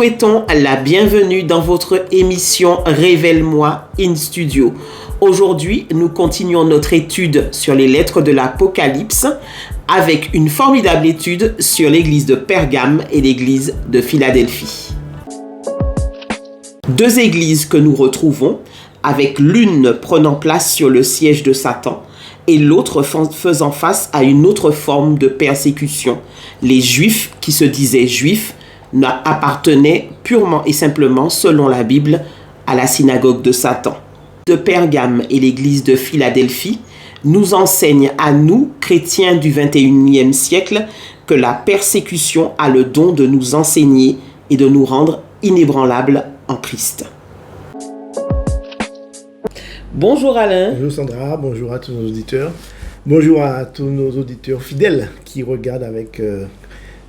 souhaitons la bienvenue dans votre émission Révèle-moi in Studio. Aujourd'hui, nous continuons notre étude sur les lettres de l'Apocalypse avec une formidable étude sur l'église de Pergame et l'église de Philadelphie. Deux églises que nous retrouvons, avec l'une prenant place sur le siège de Satan et l'autre faisant face à une autre forme de persécution. Les Juifs qui se disaient Juifs appartenaient purement et simplement, selon la Bible, à la synagogue de Satan. De Pergame et l'église de Philadelphie nous enseignent à nous, chrétiens du XXIe siècle, que la persécution a le don de nous enseigner et de nous rendre inébranlables en Christ. Bonjour Alain. Bonjour Sandra, bonjour à tous nos auditeurs. Bonjour à tous nos auditeurs fidèles qui regardent avec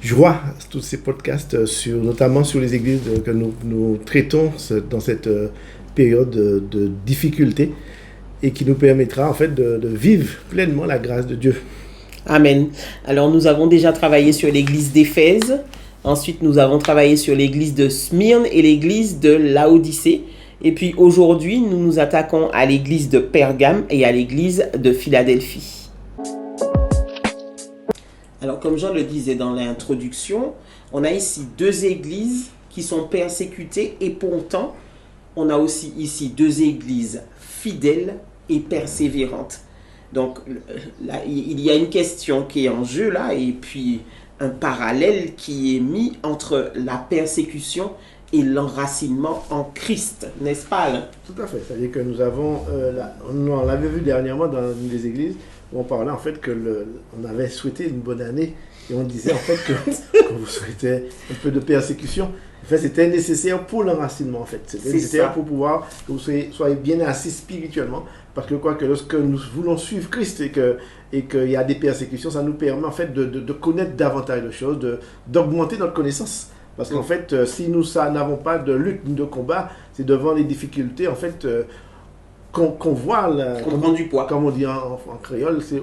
joie tous ces podcasts, notamment sur les églises que nous traitons dans cette période de difficulté et qui nous permettra en fait de vivre pleinement la grâce de Dieu. Amen. Alors nous avons déjà travaillé sur l'église d'Éphèse, ensuite nous avons travaillé sur l'église de Smyrne et l'église de Laodicée. Et puis aujourd'hui, nous nous attaquons à l'église de Pergame et à l'église de Philadelphie. Alors, comme Jean le disait dans l'introduction, on a ici deux églises qui sont persécutées et pourtant, on a aussi ici deux églises fidèles et persévérantes. Donc, là, il y a une question qui est en jeu là et puis un parallèle qui est mis entre la persécution et l'enracinement en Christ, n'est-ce pas Alain? Tout à fait, c'est-à-dire que nous avons, on l'avait vu dernièrement dans une des églises, où on parlait en fait on avait souhaité une bonne année, et on disait en fait qu'on vous souhaitait un peu de persécution. En fait, c'était nécessaire pour l'enracinement en fait, c'était nécessaire pour pouvoir que vous soyez bien assis spirituellement, parce que quoi que lorsque nous voulons suivre Christ et qu'il y a des persécutions, ça nous permet en fait de connaître davantage de choses, d'augmenter notre connaissance. Parce qu'en fait, si nous n'avons pas de lutte ni de combat, c'est devant les difficultés en fait qu'on voit, qu'on prend du poids. Comme on dit en créole, c'est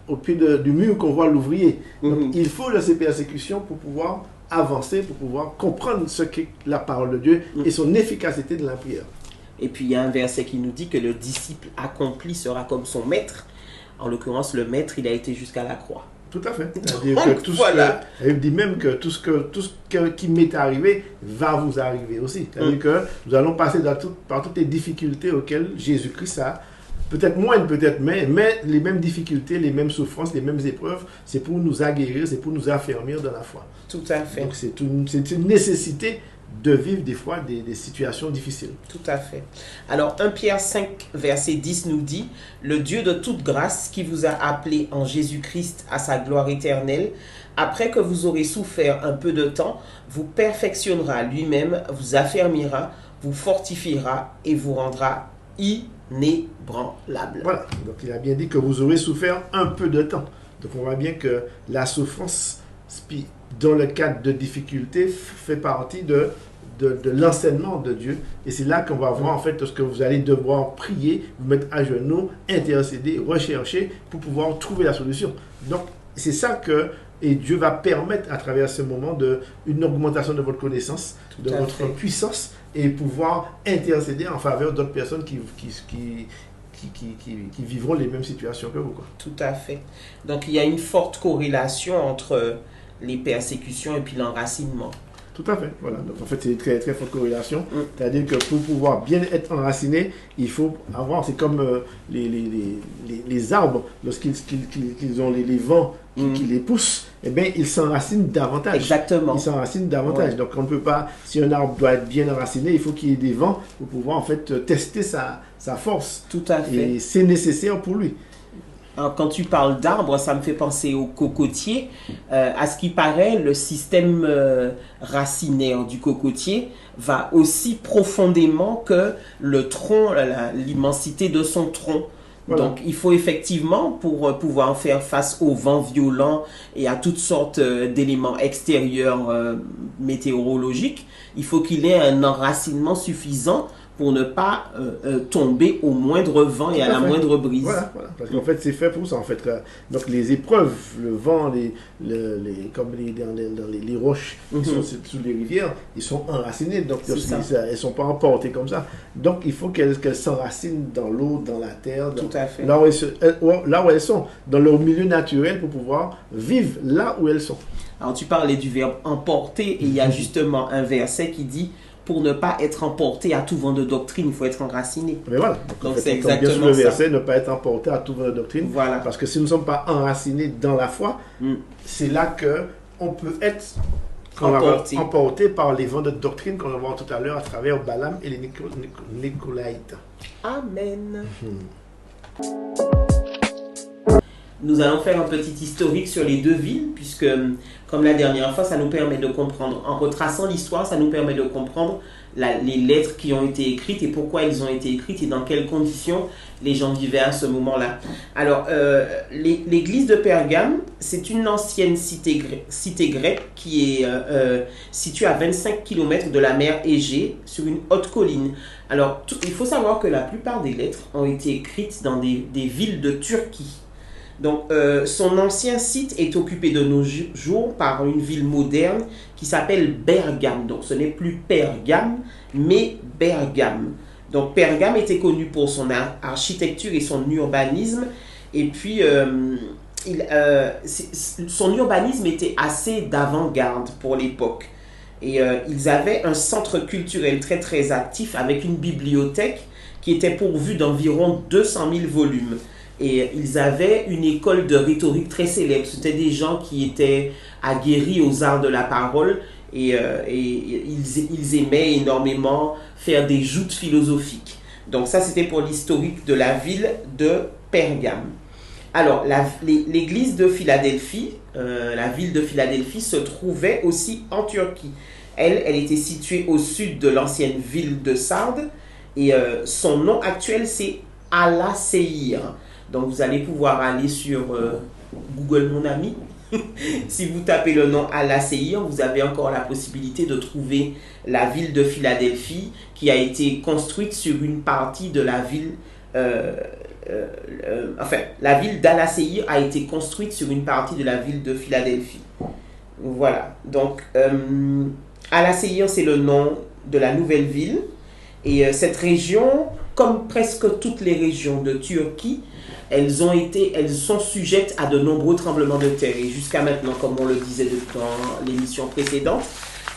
au pied du mur qu'on voit l'ouvrier. Donc, il faut de ces persécutions pour pouvoir avancer, pour pouvoir comprendre ce qu'est la parole de Dieu et son efficacité de la prière. Et puis il y a un verset qui nous dit que le disciple accompli sera comme son maître. En l'occurrence, le maître, il a été jusqu'à la croix. Tout à fait. C'est-à-dire que il dit même que tout ce qui m'est arrivé va vous arriver aussi. C'est-à-dire que nous allons passer par toutes les difficultés auxquelles Jésus-Christ a, peut-être moins, peut-être mais les mêmes difficultés, les mêmes souffrances, les mêmes épreuves, c'est pour nous aguerrir, c'est pour nous affermir dans la foi. Tout à fait. Donc c'est une nécessité de vivre des fois des situations difficiles. Tout à fait. Alors 1 Pierre 5, verset 10 nous dit « Le Dieu de toute grâce qui vous a appelé en Jésus-Christ à sa gloire éternelle, après que vous aurez souffert un peu de temps, vous perfectionnera lui-même, vous affermira, vous fortifiera et vous rendra inébranlable. » Voilà, donc il a bien dit que vous aurez souffert un peu de temps. Donc on voit bien que la souffrance dans le cadre de difficultés, fait partie de l'enseignement de Dieu. Et c'est là qu'on va voir en fait ce que vous allez devoir prier, vous mettre à genoux, intercéder, rechercher pour pouvoir trouver la solution. Donc c'est ça et Dieu va permettre à travers ce moment une augmentation de votre connaissance, de votre puissance et pouvoir intercéder en faveur d'autres personnes qui vivront les mêmes situations que vous. Quoi. Tout à fait. Donc il y a une forte corrélation entre les persécutions et puis l'enracinement. Tout à fait, voilà. Donc en fait, c'est une très, très forte corrélation. C'est-à-dire que pour pouvoir bien être enraciné, il faut avoir, c'est comme les arbres, lorsqu'ils ont les vents qui les poussent, eh bien, ils s'enracinent davantage. Exactement. Ils s'enracinent davantage. Ouais. Donc on ne peut pas, si un arbre doit être bien enraciné, il faut qu'il y ait des vents pour pouvoir en fait tester sa force. Tout à fait. Et c'est nécessaire pour lui. Alors, quand tu parles d'arbres, ça me fait penser aux cocotiers. À ce qui paraît, le système racinaire du cocotier va aussi profondément que le tronc, l'immensité de son tronc. Voilà. Donc, il faut effectivement, pour pouvoir faire face aux vents violents et à toutes sortes d'éléments extérieurs météorologiques, il faut qu'il ait un enracinement suffisant pour ne pas tomber au moindre vent et à la moindre brise. Voilà. Parce qu'en fait, c'est fait pour ça. En fait, donc les épreuves, le vent, comme les roches qui sont sous les rivières, ils sont enracinés. Donc, elles ne sont pas emportées comme ça. Donc, il faut qu'elles s'enracinent dans l'eau, dans la terre, Tout à fait. là où elles sont, dans leur milieu naturel pour pouvoir vivre là où elles sont. Alors, tu parlais du verbe emporter et il y a justement un verset qui dit pour ne pas être emporté à tout vent de doctrine, il faut être enraciné. Mais voilà. Donc, c'est exactement bien sûr le verset, ne pas être emporté à tout vent de doctrine. Voilà. Parce que si nous ne sommes pas enracinés dans la foi, c'est là qu'on peut être emporté par les vents de doctrine qu'on va voir tout à l'heure à travers Balaam et les Nicolaïtes. Amen. Nous allons faire un petit historique sur les deux villes, puisque, comme la dernière fois, ça nous permet de comprendre, en retraçant l'histoire, ça nous permet de comprendre les lettres qui ont été écrites et pourquoi elles ont été écrites et dans quelles conditions les gens vivaient à ce moment-là. Alors, l'église de Pergame, c'est une ancienne cité grecque qui est située à 25 km de la mer Égée, sur une haute colline. Alors, il faut savoir que la plupart des lettres ont été écrites dans des villes de Turquie. Donc, son ancien site est occupé de nos jours par une ville moderne qui s'appelle Bergame. Donc, ce n'est plus Pergame, mais Bergame. Donc, Pergame était connu pour son architecture et son urbanisme. Et puis, son urbanisme était assez d'avant-garde pour l'époque. Et ils avaient un centre culturel très, très actif avec une bibliothèque qui était pourvue d'environ 200 000 volumes. Et ils avaient une école de rhétorique très célèbre. C'était des gens qui étaient aguerris aux arts de la parole et ils aimaient énormément faire des joutes philosophiques. Donc ça, c'était pour l'historique de la ville de Pergame. Alors, l'église de Philadelphie, la ville de Philadelphie se trouvait aussi en Turquie. Elle était située au sud de l'ancienne ville de Sardes et son nom actuel, c'est Alaseir. Donc, vous allez pouvoir aller sur Google, mon ami. Si vous tapez le nom Alaseir, vous avez encore la possibilité de trouver la ville de Philadelphie qui a été construite sur une partie de la ville. La ville d'Alaseir a été construite sur une partie de la ville de Philadelphie. Voilà. Donc, Alaseir, c'est le nom de la nouvelle ville. Et cette région, comme presque toutes les régions de Turquie, elles sont sujettes à de nombreux tremblements de terre. Et jusqu'à maintenant, comme on le disait dans l'émission précédente,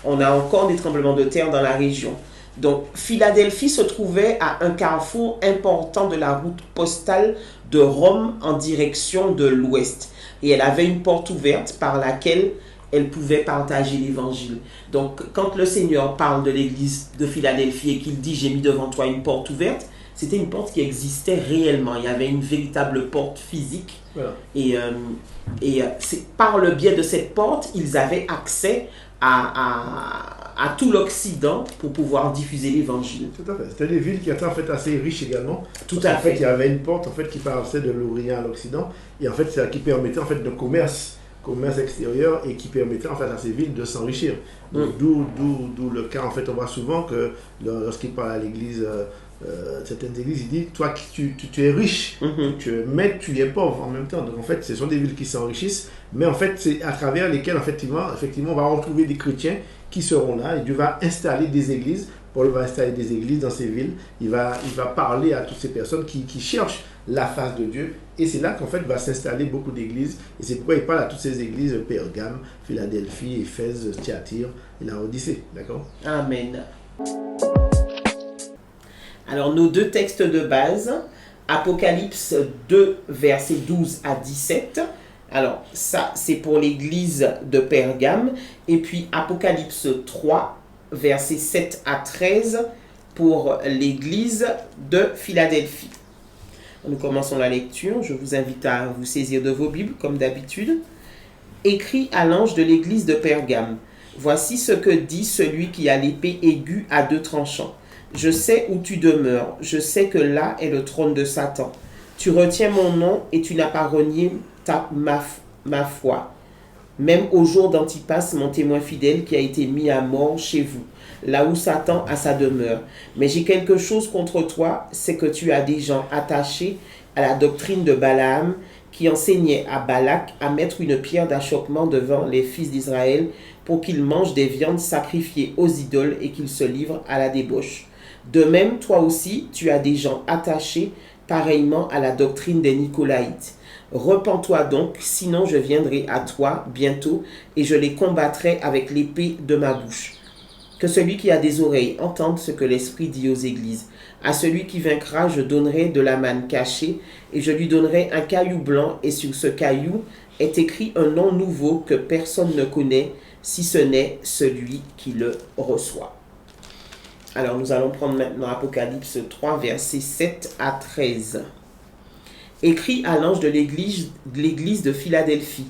on a encore des tremblements de terre dans la région. Donc, Philadelphie se trouvait à un carrefour important de la route postale de Rome en direction de l'ouest. Et elle avait une porte ouverte par laquelle elle pouvait partager l'évangile. Donc, quand le Seigneur parle de l'église de Philadelphie et qu'il dit « J'ai mis devant toi une porte ouverte », c'était une porte qui existait réellement. Il y avait une véritable porte physique. Voilà. Et par le biais de cette porte, ils avaient accès à tout l'Occident pour pouvoir diffuser l'évangile. Tout à fait. C'était des villes qui étaient en fait assez riches également. Tout à fait. En fait, il y avait une porte en fait qui passait de l'Orient à l'Occident et en fait, c'est qui permettait en fait de commerce extérieur et qui permettait en fait à ces villes de s'enrichir. D'où le cas en fait, on voit souvent que lorsqu'il parle à l'église, certaines églises, il dit toi tu es riche, mais tu es pauvre en même temps. Donc en fait, ce sont des villes qui s'enrichissent, mais en fait c'est à travers lesquelles effectivement on va retrouver des chrétiens qui seront là et Dieu va installer des églises. Paul va installer des églises dans ces villes. Il va parler à toutes ces personnes qui cherchent la face de Dieu. Et c'est là qu'en fait va s'installer beaucoup d'églises. Et c'est pourquoi il parle à toutes ces églises, Pergame, Philadelphie, Éphèse, Thyatire et la Odyssée. D'accord ? Amen. Alors nos deux textes de base, Apocalypse 2, versets 12 à 17. Alors ça c'est pour l'église de Pergame. Et puis Apocalypse 3, versets 7 à 13 pour l'église de Philadelphie. Nous commençons la lecture. Je vous invite à vous saisir de vos Bibles comme d'habitude. Écrit à l'ange de l'église de Pergame. Voici ce que dit celui qui a l'épée aiguë à deux tranchants. Je sais où tu demeures. Je sais que là est le trône de Satan. Tu retiens mon nom et tu n'as pas renié ma foi. même au jour d'Antipas, mon témoin fidèle, qui a été mis à mort chez vous, là où Satan a sa demeure. Mais j'ai quelque chose contre toi, c'est que tu as des gens attachés à la doctrine de Balaam, qui enseignait à Balak à mettre une pierre d'achoppement devant les fils d'Israël pour qu'ils mangent des viandes sacrifiées aux idoles et qu'ils se livrent à la débauche. De même, toi aussi, tu as des gens attachés pareillement à la doctrine des Nicolaïtes. Repens-toi donc, sinon je viendrai à toi bientôt et je les combattrai avec l'épée de ma bouche. Que celui qui a des oreilles entende ce que l'Esprit dit aux églises. À celui qui vaincra, je donnerai de la manne cachée et je lui donnerai un caillou blanc et sur ce caillou est écrit un nom nouveau que personne ne connaît si ce n'est celui qui le reçoit. Alors nous allons prendre maintenant Apocalypse 3, versets 7 à 13. Écrit à l'ange de l'église de Philadelphie.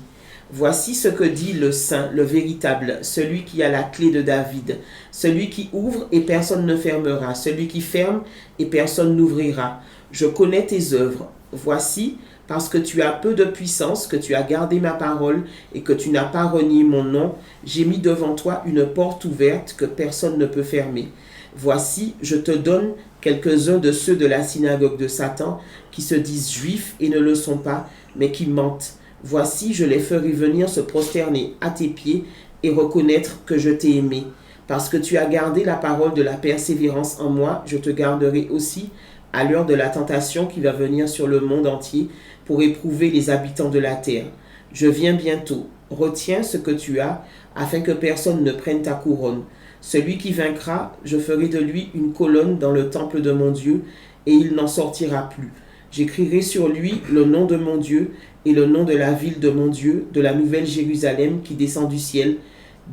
Voici ce que dit le Saint, le véritable, celui qui a la clé de David, celui qui ouvre et personne ne fermera, celui qui ferme et personne n'ouvrira. Je connais tes œuvres. Voici, parce que tu as peu de puissance, que tu as gardé ma parole et que tu n'as pas renié mon nom, j'ai mis devant toi une porte ouverte que personne ne peut fermer. Voici, je te donne quelques-uns de ceux de la synagogue de Satan qui se disent juifs et ne le sont pas, mais qui mentent. Voici, je les ferai venir se prosterner à tes pieds et reconnaître que je t'ai aimé. Parce que tu as gardé la parole de la persévérance en moi, je te garderai aussi à l'heure de la tentation qui va venir sur le monde entier pour éprouver les habitants de la terre. Je viens bientôt. Retiens ce que tu as, afin que personne ne prenne ta couronne. Celui qui vaincra, je ferai de lui une colonne dans le temple de mon Dieu, et il n'en sortira plus. J'écrirai sur lui le nom de mon Dieu et le nom de la ville de mon Dieu, de la nouvelle Jérusalem qui descend du ciel,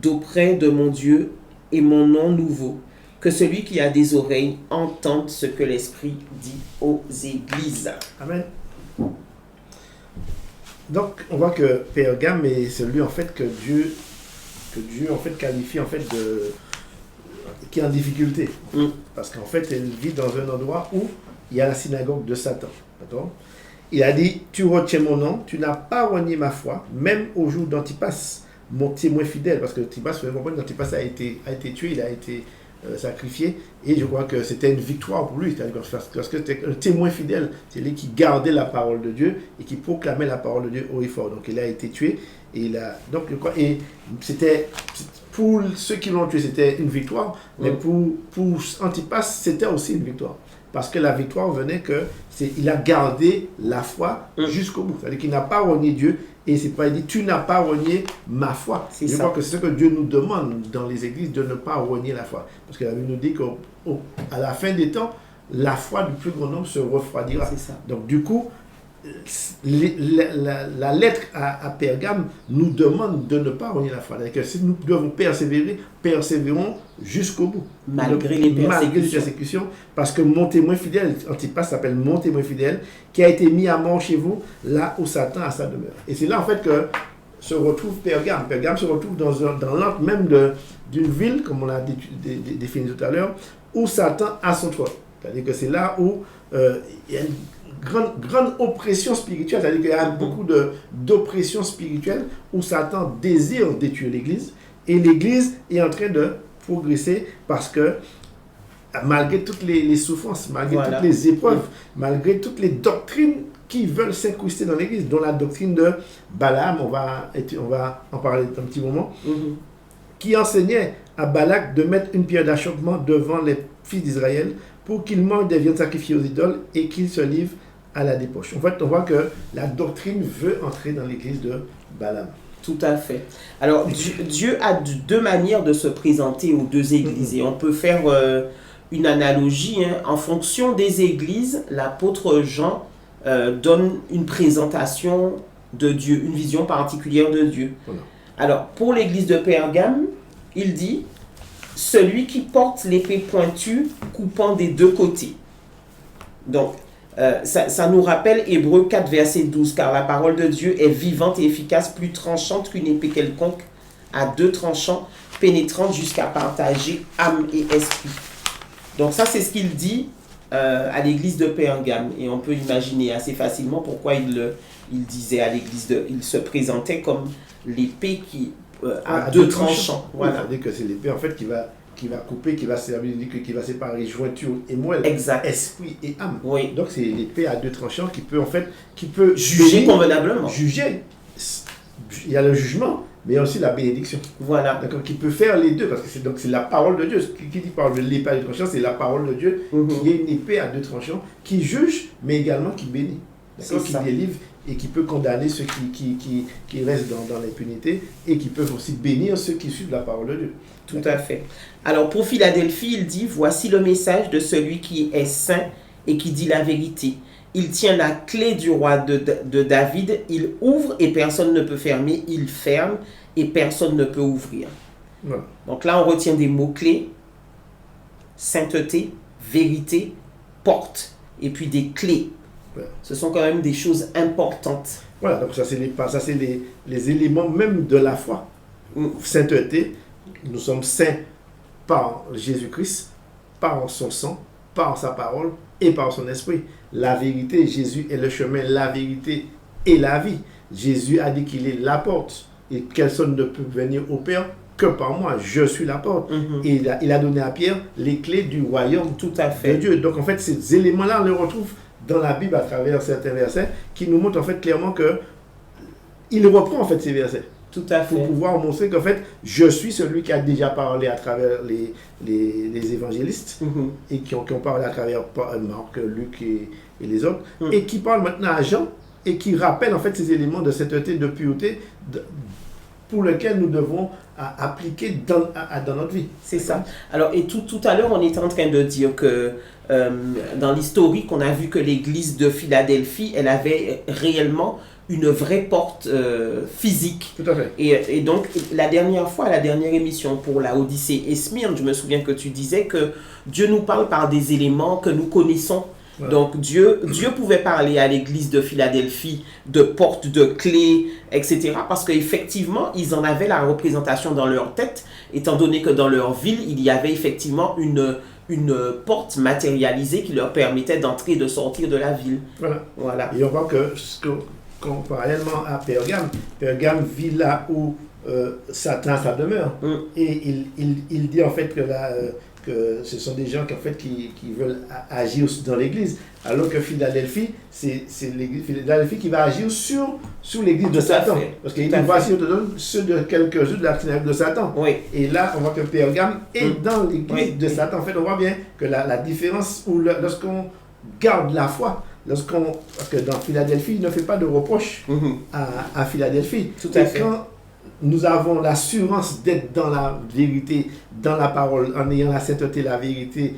d'auprès de mon Dieu, et mon nom nouveau. Que celui qui a des oreilles entende ce que l'Esprit dit aux églises. Amen. Donc, on voit que Pergame est celui en fait que Dieu en fait qualifie en fait qui est en difficulté. Parce qu'en fait, elle vit dans un endroit où il y a la synagogue de Satan. D'accord? Il a dit, tu retiens mon nom, tu n'as pas renié ma foi, même au jour d'Antipas, mon témoin fidèle, parce que Antipas, vous comprenez, Antipas a été tué, il a été sacrifié, et je crois que c'était une victoire pour lui, parce que c'était un témoin fidèle, c'est lui qui gardait la parole de Dieu et qui proclamait la parole de Dieu haut et fort. Donc il a été tué, et c'était pour ceux qui l'ont tué, c'était une victoire, mais pour Antipas, c'était aussi une victoire. Parce que la victoire venait il a gardé la foi jusqu'au bout. C'est-à-dire qu'il n'a pas renié Dieu. Et c'est pas, il dit, tu n'as pas renié ma foi. Je crois que c'est ce que Dieu nous demande dans les églises, de ne pas renier la foi. Parce que la Bible nous dit qu'à la fin des temps, la foi du plus grand nombre se refroidira. C'est ça. Donc du coup, la lettre à Pergame nous demande de ne pas renier la foi. C'est-à-dire que si nous devons persévérer, persévérons jusqu'au bout. Malgré les persécutions. Parce que mon témoin fidèle, Antipas s'appelle mon témoin fidèle, qui a été mis à mort chez vous, là où Satan a sa demeure. Et c'est là en fait que se retrouve Pergame. Pergame se retrouve dans l'antre même d'une ville, comme on l'a défini tout à l'heure, où Satan a son trône. C'est-à-dire que c'est là où il y a une grande oppression spirituelle, c'est-à-dire qu'il y a beaucoup d'oppression spirituelle où Satan désire détruire l'Église, et l'Église est en train de progresser parce que malgré toutes les souffrances, malgré toutes les épreuves, malgré toutes les doctrines qui veulent s'incruster dans l'Église, dont la doctrine de Balaam, on va en parler un petit moment, qui enseignait à Balak de mettre une pierre d'achoppement devant les fils d'Israël pour qu'ils mangent des viandes sacrifiées aux idoles et qu'ils se livrent à la débauche. En fait, on voit que la doctrine veut entrer dans l'église de Balaam. Tout à fait. Alors, Dieu a deux manières de se présenter aux deux églises. Et on peut faire une analogie. En fonction des églises, l'apôtre Jean donne une présentation de Dieu, une vision particulière de Dieu. Voilà. Alors, pour l'église de Pergame, il dit « Celui qui porte l'épée pointue coupant des deux côtés ». Donc, ça nous rappelle Hébreux 4, verset 12, car la parole de Dieu est vivante et efficace, plus tranchante qu'une épée quelconque, à deux tranchants, pénétrante jusqu'à partager âme et esprit. Donc ça, c'est ce qu'il dit à l'église de Pergame. Et on peut imaginer assez facilement pourquoi il disait à l'église, il se présentait comme l'épée qui a À deux tranchants. Voilà. C'est-à-dire que c'est l'épée en fait qui va couper, qui va servir, qui va séparer jointure et moelle, Exact. esprit et âme. Oui. Donc c'est l'épée à deux tranchants qui peut en fait, qui peut Juger bénir, convenablement. juger. Il y a le jugement, mais il y a aussi la bénédiction. Voilà. D'accord, qui peut faire les deux, parce que c'est la parole de Dieu. Qui dit parole de l'épée à deux tranchants, c'est la parole de Dieu, qui est une épée à deux tranchants, qui juge, mais également qui bénit. D'accord, qui délivre et qui peut condamner ceux qui restent dans l'impunité et qui peuvent aussi bénir ceux qui suivent la parole de Dieu. Tout à fait. Alors pour Philadelphie, il dit, voici le message de celui qui est saint et qui dit la vérité. Il tient la clé du roi de David, il ouvre et personne ne peut fermer, il ferme et personne ne peut ouvrir. Voilà. Donc là, on retient des mots-clés, sainteté, vérité, porte, et puis des clés. Ouais. Ce sont quand même des choses importantes. Voilà, donc ça c'est les éléments même de la foi. Sainteté, nous sommes saints par Jésus-Christ, par son sang, par sa parole et par son esprit. La vérité, Jésus est le chemin, la vérité et la vie. Jésus a dit qu'il est la porte et personne ne peut venir au Père que par moi. Je suis la porte. Et il a donné à Pierre les clés du royaume Tout à fait. de Dieu. Donc en fait, ces éléments-là, on les retrouve dans la Bible à travers certains versets qui nous montrent en fait clairement que il reprend en fait ces versets. Tout à fait. Pour pouvoir montrer qu'en fait, je suis celui qui a déjà parlé à travers les évangélistes et qui ont parlé à travers Marc, Luc et les autres, et qui parlent maintenant à Jean et qui rappellent en fait ces éléments de sainteté, de pureté pour lesquels nous devons appliquer dans notre vie. C'est ça. Alors, et tout à l'heure, on était en train de dire que dans l'historique, on a vu que l'église de Philadelphie, elle avait réellement une vraie porte physique. Tout à fait. Et donc, la dernière émission pour la Odyssée et Smyrne, je me souviens que tu disais que Dieu nous parle par des éléments que nous connaissons. Voilà. Donc, Dieu pouvait parler à l'église de Philadelphie de portes, de clés, etc. Parce qu'effectivement, ils en avaient la représentation dans leur tête, étant donné que dans leur ville, il y avait effectivement une porte matérialisée qui leur permettait d'entrer et de sortir de la ville. Voilà. Et on voit que parallèlement à Pergame vit là où Satan sa demeure. Et il dit en fait que ce sont des gens qui veulent agir dans l'église, alors que Philadelphie, c'est Philadelphie qui va agir sur l'église de Satan. Parce qu'il dit, voici, on te donne ceux de quelques-uns de la synagogue de Satan. Oui. Et là, on voit que Pergame est dans l'église de Satan. En fait, on voit bien que la différence, lorsqu'on garde la foi, parce que dans Philadelphie, il ne fait pas de reproche à Philadelphie. Tout à fait. Quand nous avons l'assurance d'être dans la vérité, dans la parole, en ayant la sainteté, la vérité,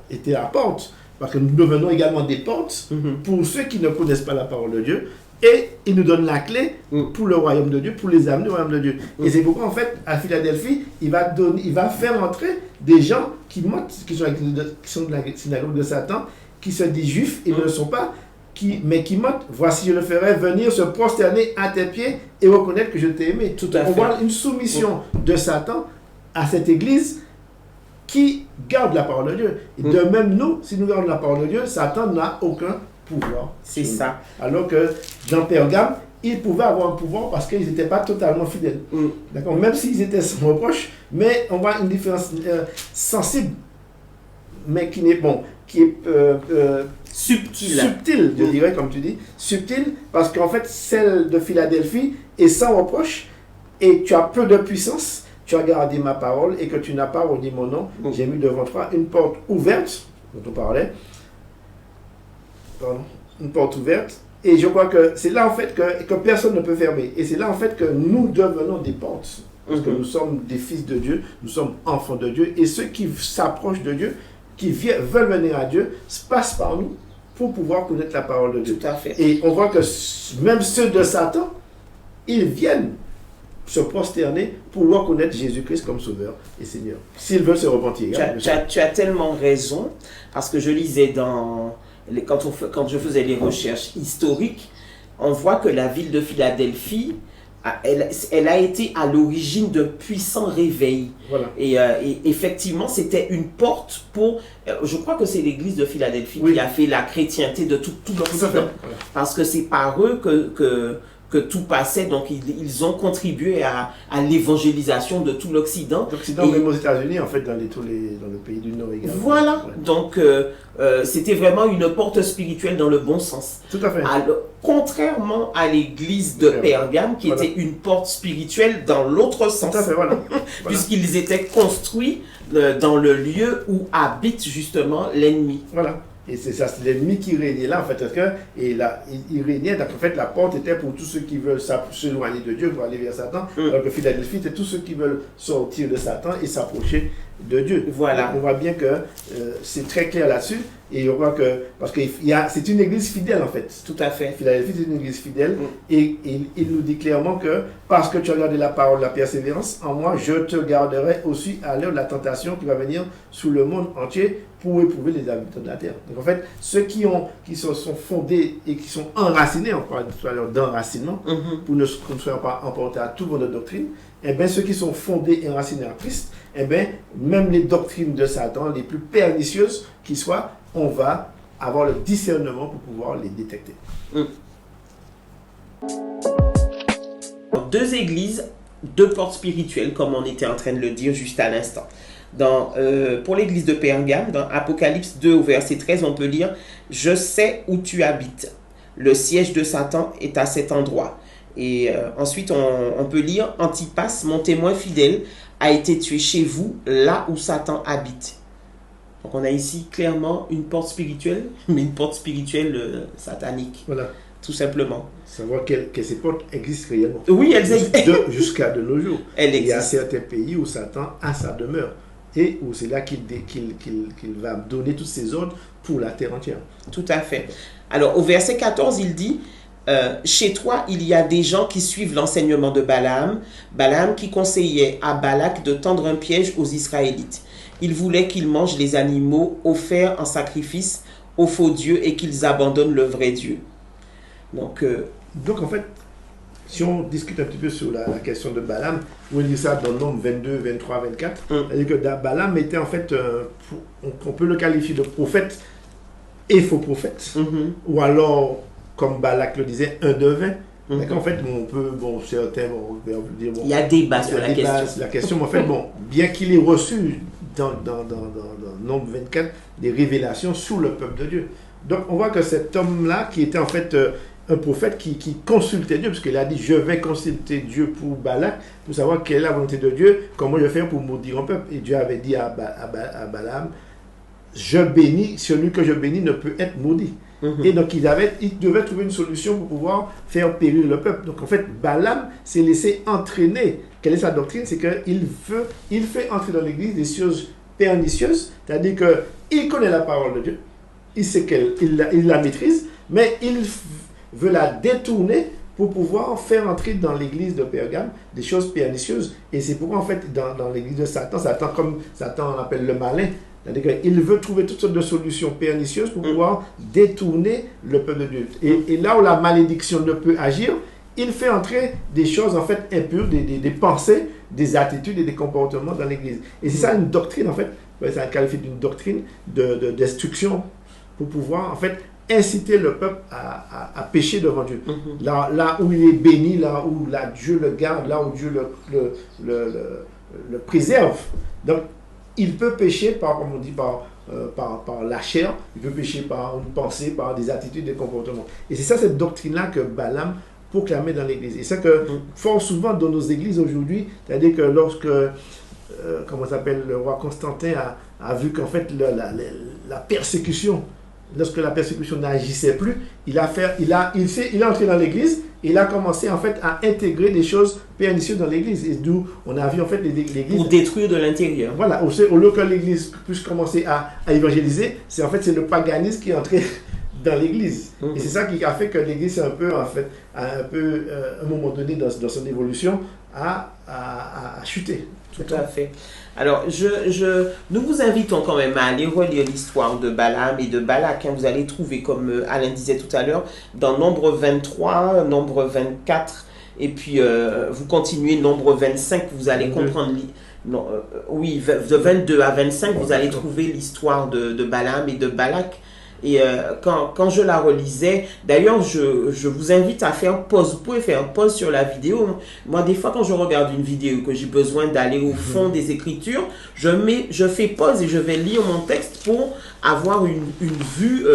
était la porte, parce que nous devenons également des portes pour ceux qui ne connaissent pas la parole de Dieu, et il nous donne la clé pour le royaume de Dieu, pour les âmes du royaume de Dieu. Et c'est pourquoi en fait, à Philadelphie, il va faire entrer des gens qui sont de la synagogue de Satan, qui se disent juifs et ne le sont pas, mais qui mentent. Voici, je le ferai venir se prosterner à tes pieds et reconnaître que je t'ai aimé. Tout à fait. On voit une soumission de Satan à cette église qui garde la parole de Dieu. Et de même, nous, si nous gardons la parole de Dieu, Satan n'a aucun pouvoir. C'est ça. Alors que dans Pergame, ils pouvaient avoir un pouvoir parce qu'ils n'étaient pas totalement fidèles. D'accord? Même s'ils étaient sans reproche, mais on voit une différence sensible, mais qui est subtil, je dirais, comme tu dis. Subtil, parce qu'en fait, celle de Philadelphie est sans reproche et tu as peu de puissance. Tu as gardé ma parole et que tu n'as pas renié mon nom. J'ai mis devant toi une porte ouverte, dont on parlait. Pardon, une porte ouverte. Et je crois que c'est là en fait que personne ne peut fermer. Et c'est là en fait que nous devenons des portes. Parce que nous sommes des fils de Dieu, nous sommes enfants de Dieu. Et ceux qui s'approchent de Dieu, qui veulent venir à Dieu, passent par nous pour pouvoir connaître la parole de Dieu. Tout à fait. Et on voit que même ceux de Satan, ils viennent se prosterner pour reconnaître Jésus-Christ comme Sauveur et Seigneur. S'ils veulent se repentir. Tu as tellement raison, parce que je lisais quand je faisais les recherches historiques, on voit que la ville de Philadelphie elle a été à l'origine d'un puissant réveil. Voilà. Et effectivement, c'était une porte pour... je crois que c'est l'église de Philadelphie Oui. qui a fait la chrétienté de tout l'Occident. Voilà. Parce que c'est par eux que tout passait. Donc, ils ont contribué à l'évangélisation de tout l'Occident. L'Occident, même aux États-Unis, en fait, dans le pays du Nord également. Voilà. Ouais. Donc, c'était vraiment une porte spirituelle dans le bon sens. Tout à fait. Alors, contrairement à l'église de Pergame, qui était une porte spirituelle dans l'autre sens. Tout à fait, voilà. Puisqu'ils étaient construits dans le lieu où habite justement l'ennemi. Voilà. Et c'est ça, c'est l'ennemi qui régnait là, en fait. Et là, il régnait, donc en fait, la porte était pour tous ceux qui veulent s'éloigner de Dieu pour aller vers Satan. Alors que Philadelphie, c'était tous ceux qui veulent sortir de Satan et s'approcher de Dieu. Voilà. Donc, on voit bien que c'est très clair là-dessus. Et on voit que, parce que c'est une église fidèle, en fait. Tout à fait. Philadelphie, c'est une église fidèle. Et il nous dit clairement que, parce que tu as gardé la parole de la persévérance, en moi, je te garderai aussi à l'heure de la tentation qui va venir sur le monde entier pour éprouver les habitants de la terre. Donc en fait, ceux qui se sont fondés et qui sont enracinés, on parle tout à l'heure d'enracinement, pour ne soyons pas emportés à tout vent de doctrine, eh bien ceux qui sont fondés et enracinés en Christ, eh bien même les doctrines de Satan, les plus pernicieuses qui soient, on va avoir le discernement pour pouvoir les détecter. Deux églises, deux portes spirituelles, comme on était en train de le dire juste à l'instant. Pour l'église de Pergame, dans Apocalypse 2 au verset 13, on peut lire « Je sais où tu habites. Le siège de Satan est à cet endroit. » Et ensuite, on peut lire « Antipas, mon témoin fidèle, a été tué chez vous, là où Satan habite. » Donc on a ici clairement une porte spirituelle, mais une porte spirituelle satanique. Voilà. Tout simplement. Savoir que ces portes existent réellement. Oui, elles existent. Jusqu'à de nos jours. Elles Il y a existent. certains pays où Satan a sa demeure. Et où c'est là qu'il va donner tous ses ordres pour la terre entière. Tout à fait. Alors, au verset 14, il dit chez toi, il y a des gens qui suivent l'enseignement de Balaam. Balaam qui conseillait à Balak de tendre un piège aux Israélites. Il voulait qu'ils mangent les animaux offerts en sacrifice aux faux dieux et qu'ils abandonnent le vrai Dieu. Donc en fait, si on discute un petit peu sur la question de Balaam, on dit ça dans Nombre 22, 23, 24, c'est-à-dire que Balaam était en fait, on peut le qualifier de prophète et faux prophète, ou alors, comme Balak le disait, un devin. En fait, certains vont dire... il y a débat sur la question. Mais en fait, bien qu'il ait reçu dans Nombre 24 des révélations sur le peuple de Dieu. Donc, on voit que cet homme-là, qui était en fait un prophète qui consultait Dieu, parce qu'il a dit, je vais consulter Dieu pour Balak, pour savoir quelle est la volonté de Dieu, comment je vais faire pour maudire un peuple. Et Dieu avait dit à Balaam, je bénis, celui que je bénis ne peut être maudit. Et donc, il devait trouver une solution pour pouvoir faire périr le peuple. Donc, en fait, Balaam s'est laissé entraîner. Quelle est sa doctrine? C'est qu'il fait entrer dans l'église des choses pernicieuses, c'est-à-dire qu'il connaît la parole de Dieu, il sait qu'il la maîtrise, mais il veut la détourner pour pouvoir faire entrer dans l'église de Pergame des choses pernicieuses. Et c'est pourquoi, en fait, dans l'église de Satan, comme Satan on appelle le malin, c'est-à-dire qu'il veut trouver toutes sortes de solutions pernicieuses pour pouvoir détourner le peuple de Dieu. Et là où la malédiction ne peut agir, il fait entrer des choses, en fait, impures, des pensées, des attitudes et des comportements dans l'église. Et c'est ça une doctrine, en fait, ça qualifie d'une doctrine destruction pour pouvoir, en fait, inciter le peuple à pécher devant Dieu. Là où il est béni, là où Dieu le garde, là où Dieu le préserve. Donc, il peut pécher par, comme on dit, par la chair, il peut pécher par une pensée, par des attitudes, des comportements. Et c'est ça, cette doctrine-là que Balaam proclamait dans l'église. Et c'est que, fort souvent, dans nos églises aujourd'hui, c'est-à-dire que lorsque, comment s'appelle, le roi Constantin a vu qu'en fait, la persécution, lorsque la persécution n'agissait plus, il est entré dans l'église et il a commencé en fait à intégrer des choses pernicieuses dans l'église. Et d'où on a vu en fait l'église... Pour détruire de l'intérieur. Voilà, au lieu que l'église puisse commencer à évangéliser, c'est le paganisme qui est entré dans l'église. Et c'est ça qui a fait que l'église, un moment donné dans son évolution, a chuté. Tout à fait. Alors, nous vous invitons quand même à aller relire l'histoire de Balaam et de Balak. Vous allez trouver, comme Alain disait tout à l'heure, dans Nombre 23, Nombre 24 Et puis, vous continuez Nombre 25, vous allez comprendre... Non, oui, de 22 à 25, vous allez trouver l'histoire de Balaam et de Balak. Et quand je la relisais, d'ailleurs, je vous invite à faire pause. Vous pouvez faire pause sur la vidéo. Moi, des fois, quand je regarde une vidéo que j'ai besoin d'aller au fond des Écritures, je fais pause et je vais lire mon texte pour avoir une vue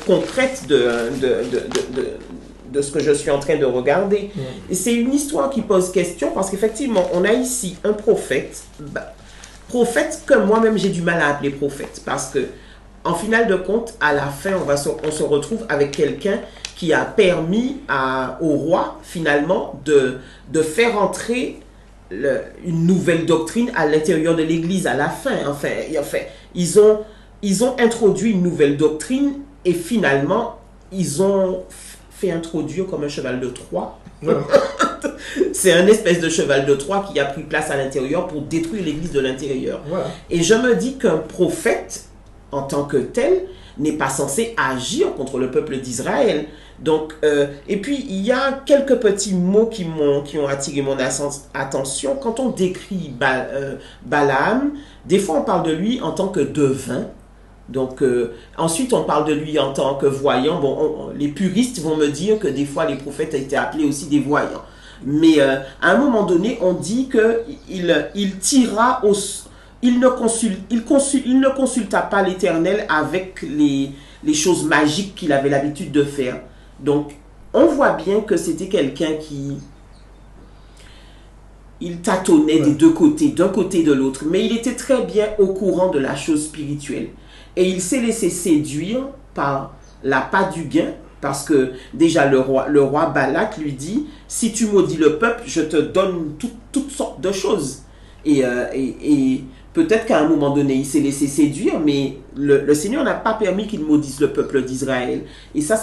concrète de ce que je suis en train de regarder. Et c'est une histoire qui pose question parce qu'effectivement, on a ici un prophète, prophète que moi-même j'ai du mal à appeler prophète parce que en finale de compte, à la fin, on se retrouve avec quelqu'un qui a permis au roi, finalement, de faire entrer une nouvelle doctrine à l'intérieur de l'Église à la fin. Enfin, ils ont introduit une nouvelle doctrine et finalement, ils ont fait introduire comme un cheval de Troie. Voilà. C'est un espèce de cheval de Troie qui a pris place à l'intérieur pour détruire l'Église de l'intérieur. Voilà. Et je me dis qu'un prophète, en tant que tel, n'est pas censé agir contre le peuple d'Israël. Donc, et puis, il y a quelques petits mots qui ont attiré mon attention. Quand on décrit Balaam, des fois on parle de lui en tant que devin. Donc, ensuite on parle de lui en tant que voyant. Bon, les puristes vont me dire que des fois les prophètes étaient appelés aussi des voyants. Mais à un moment donné, on dit qu'il tira au... Il ne consulta pas l'Éternel avec les choses magiques qu'il avait l'habitude de faire. Donc, on voit bien que c'était quelqu'un qui... Il tâtonnait des deux côtés, d'un côté et de l'autre. Mais il était très bien au courant de la chose spirituelle. Et il s'est laissé séduire par l'appât du gain. Parce que déjà le roi Balak lui dit, si tu maudis le peuple, je te donne toutes sortes de choses. Et peut-être qu'à un moment donné, il s'est laissé séduire, mais le Seigneur n'a pas permis qu'il maudisse le peuple d'Israël. Et ça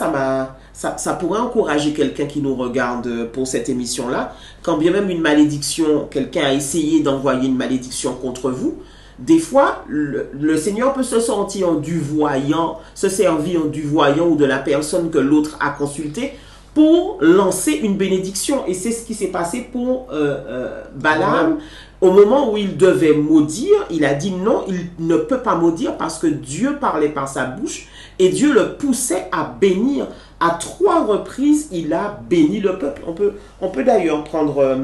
pourrait encourager quelqu'un qui nous regarde pour cette émission-là. Quand bien même une malédiction, quelqu'un a essayé d'envoyer une malédiction contre vous, des fois, le Seigneur peut se sentir du voyant, se servir du voyant ou de la personne que l'autre a consultée pour lancer une bénédiction. Et c'est ce qui s'est passé pour Balaam. Au moment où il devait maudire, il a dit non, il ne peut pas maudire parce que Dieu parlait par sa bouche et Dieu le poussait à bénir. À 3 reprises, il a béni le peuple. On peut d'ailleurs prendre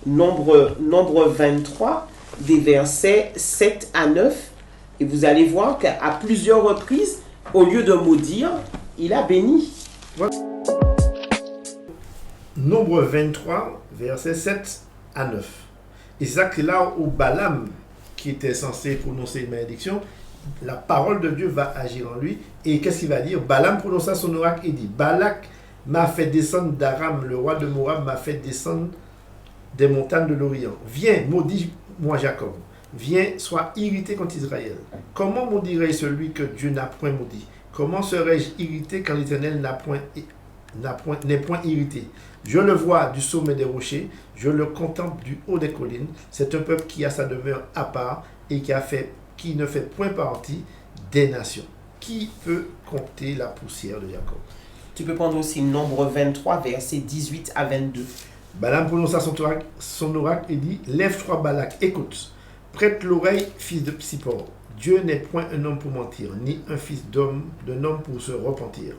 Nombre 23, des versets 7 à 9, et vous allez voir qu'à plusieurs reprises, au lieu de maudire, il a béni. Voilà. Nombre 23, versets 7 à 9. Et c'est là où Balaam, qui était censé prononcer une malédiction, la parole de Dieu va agir en lui. Et qu'est-ce qu'il va dire? Balaam prononça son oracle et dit, Balak m'a fait descendre d'Aram, le roi de Moab m'a fait descendre des montagnes de l'Orient. Viens, maudis-moi Jacob. Viens, sois irrité contre Israël. Comment maudirais-je celui que Dieu n'a point maudit? Comment serais-je irrité quand l'Éternel n'est point irrité? Je le vois du sommet des rochers, je le contemple du haut des collines. C'est un peuple qui a sa demeure à part et qui ne fait point partie des nations. Qui peut compter la poussière de Jacob? Tu peux prendre aussi Nombre 23, versets 18 à 22. Balaam prononça son oracle et dit, lève-toi Balak, écoute, prête l'oreille, fils de Tsippor. Dieu n'est point un homme pour mentir, ni un fils d'un homme pour se repentir.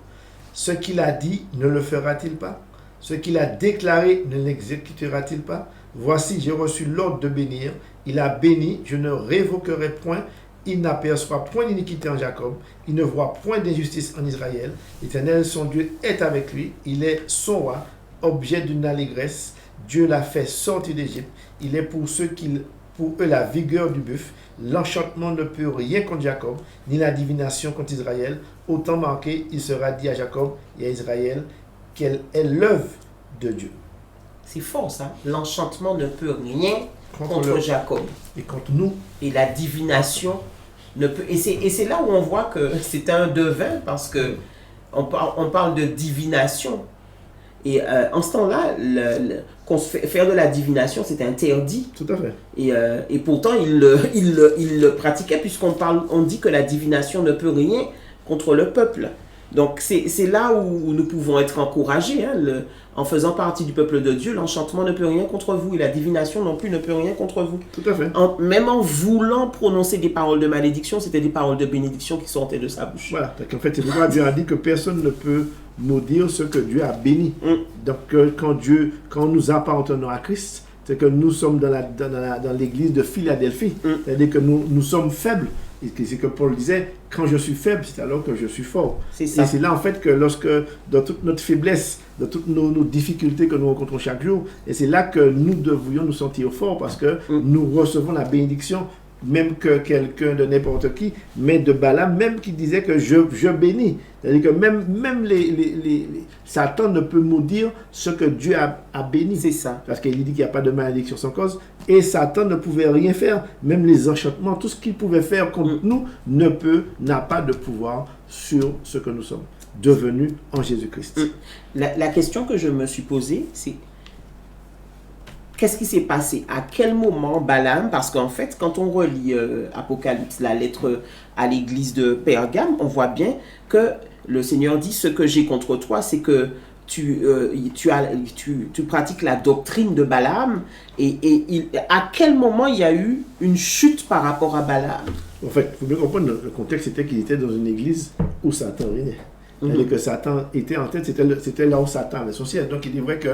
Ce qu'il a dit, ne le fera-t-il pas? Ce qu'il a déclaré, ne l'exécutera-t-il pas? Voici, j'ai reçu l'ordre de bénir. Il a béni, je ne révoquerai point. Il n'aperçoit point d'iniquité en Jacob. Il ne voit point d'injustice en Israël. L'Éternel, son Dieu, est avec lui. Il est son roi, objet d'une allégresse. Dieu l'a fait sortir d'Égypte. Il est pour eux la vigueur du buffle. L'enchantement ne peut rien contre Jacob, ni la divination contre Israël. Autant marqué, il sera dit à Jacob et à Israël qu'elle est l'œuvre de Dieu. C'est fort ça. L'enchantement ne peut rien contre Jacob. Et contre nous. Et la divination ne peut... Et c'est là où on voit que c'est un devin parce que on parle de divination. Et en ce temps-là, faire de la divination, c'était interdit. Tout à fait. Et pourtant, il le pratiquait puisqu'on dit que la divination ne peut rien contre le peuple. Donc c'est là où nous pouvons être encouragés. Hein, en faisant partie du peuple de Dieu, l'enchantement ne peut rien contre vous et la divination non plus ne peut rien contre vous. Tout à fait. Même en voulant prononcer des paroles de malédiction, c'était des paroles de bénédiction qui sortaient de sa bouche. Voilà, donc en fait, c'est pourquoi Dieu a dit que personne ne peut maudire ce que Dieu a béni. Donc quand nous appartenons à Christ, c'est que nous sommes dans l'église de Philadelphie. C'est-à-dire que nous sommes faibles. Et c'est que Paul disait, quand je suis faible, c'est alors que je suis fort. C'est ça. Et c'est là en fait que dans toute notre faiblesse, dans toutes nos difficultés que nous rencontrons chaque jour, et c'est là que nous devrions nous sentir forts parce que nous recevons la bénédiction, même que quelqu'un de n'importe qui, mais de Balaam, même qui disait que je bénis. C'est-à-dire que même Satan ne peut maudire ce que Dieu a béni. C'est ça. Parce qu'il dit qu'il n'y a pas de malédiction sans cause. Et Satan ne pouvait rien faire. Même les enchantements, tout ce qu'il pouvait faire contre nous n'a pas de pouvoir sur ce que nous sommes devenus en Jésus-Christ. La question que je me suis posée, c'est qu'est-ce qui s'est passé? À quel moment Balaam, parce qu'en fait, quand on relit Apocalypse, la lettre à l'église de Pergame, on voit bien que le Seigneur dit, ce que j'ai contre toi, c'est que tu pratiques la doctrine de Balaam. À quel moment il y a eu une chute par rapport à Balaam? En fait, il faut bien comprendre, le contexte c'était qu'il était dans une église où Satan régnait. C'est-à-dire que Satan était en tête, c'était là où Satan avait son siège. Donc il est vrai que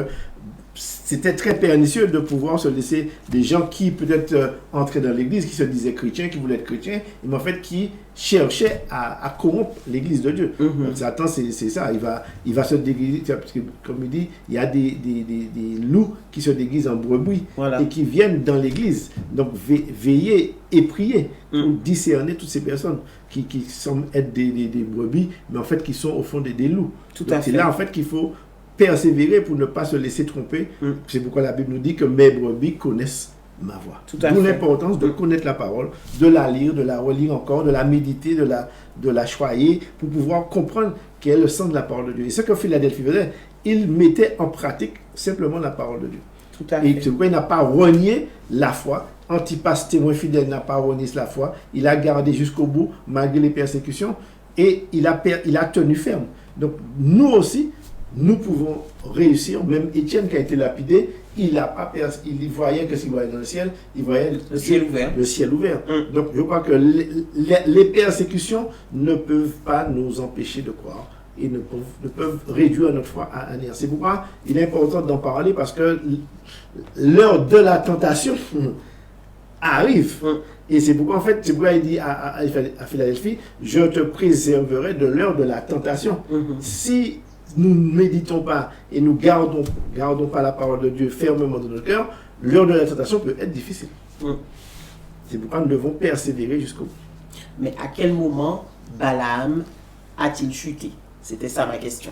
c'était très pernicieux de pouvoir se laisser des gens qui peut-être entraient dans l'église, qui se disaient chrétiens, qui voulaient être chrétiens, mais en fait qui cherchaient à corrompre l'église de Dieu. Donc Satan, c'est ça, il va se déguiser, parce que, comme il dit, il y a des loups qui se déguisent en brebis et qui viennent dans l'église. Donc veillez et priez pour discerner toutes ces personnes qui semblent être des brebis, mais en fait qui sont au fond des loups. C'est là en fait qu'il faut persévérer pour ne pas se laisser tromper. C'est pourquoi la Bible nous dit que mes brebis connaissent ma voix. D'où l'importance de connaître la parole, de la lire, de la relire encore, de la méditer, de la choyer, pour pouvoir comprendre quel est le sens de la parole de Dieu. Et ce que Philadelphie faisait, il mettait en pratique simplement la parole de Dieu. Et c'est pourquoi il n'a pas renié la foi. Antipas, témoin fidèle, n'a pas renié la foi. Il a gardé jusqu'au bout, malgré les persécutions, et il a tenu ferme. Donc nous aussi, nous pouvons réussir. Même Étienne qui a été lapidé, il voyait que ce qu'il voyait dans le ciel, il voyait le ciel ouvert. Donc je crois que les persécutions ne peuvent pas nous empêcher de croire et ne peuvent réduire notre foi à néant. C'est pourquoi il est important d'en parler, parce que l'heure de la tentation arrive. Et c'est pourquoi, en fait, il dit à Philadelphie, je te préserverai de l'heure de la tentation. Si nous ne méditons pas et nous gardons pas la parole de Dieu fermement dans notre cœur, l'heure de la tentation peut être difficile. C'est pourquoi nous devons persévérer jusqu'au bout. Mais à quel moment Balaam a-t-il chuté? C'était ça ma question.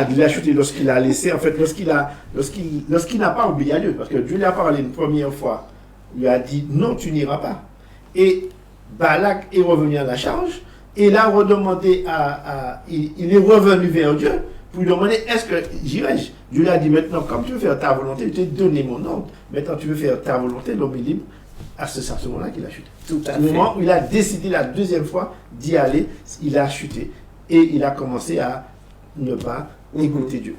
Il a chuté lorsqu'il a laissé, en fait, lorsqu'il n'a pas obéi à Dieu. Parce que Dieu lui a parlé une première fois, il lui a dit non, tu n'iras pas. Et Balak est revenu à la charge. Et il a redemandé il est revenu vers Dieu pour lui demander, est-ce que j'irai-je? Dieu lui a dit, maintenant, comme tu veux faire ta volonté, je t'ai donné mon ordre. Maintenant, tu veux faire ta volonté, l'homme est libre. C'est à ce moment-là qu'il a chuté. Au moment où il a décidé la deuxième fois d'y aller, il a chuté. Et il a commencé à ne pas écouter Dieu.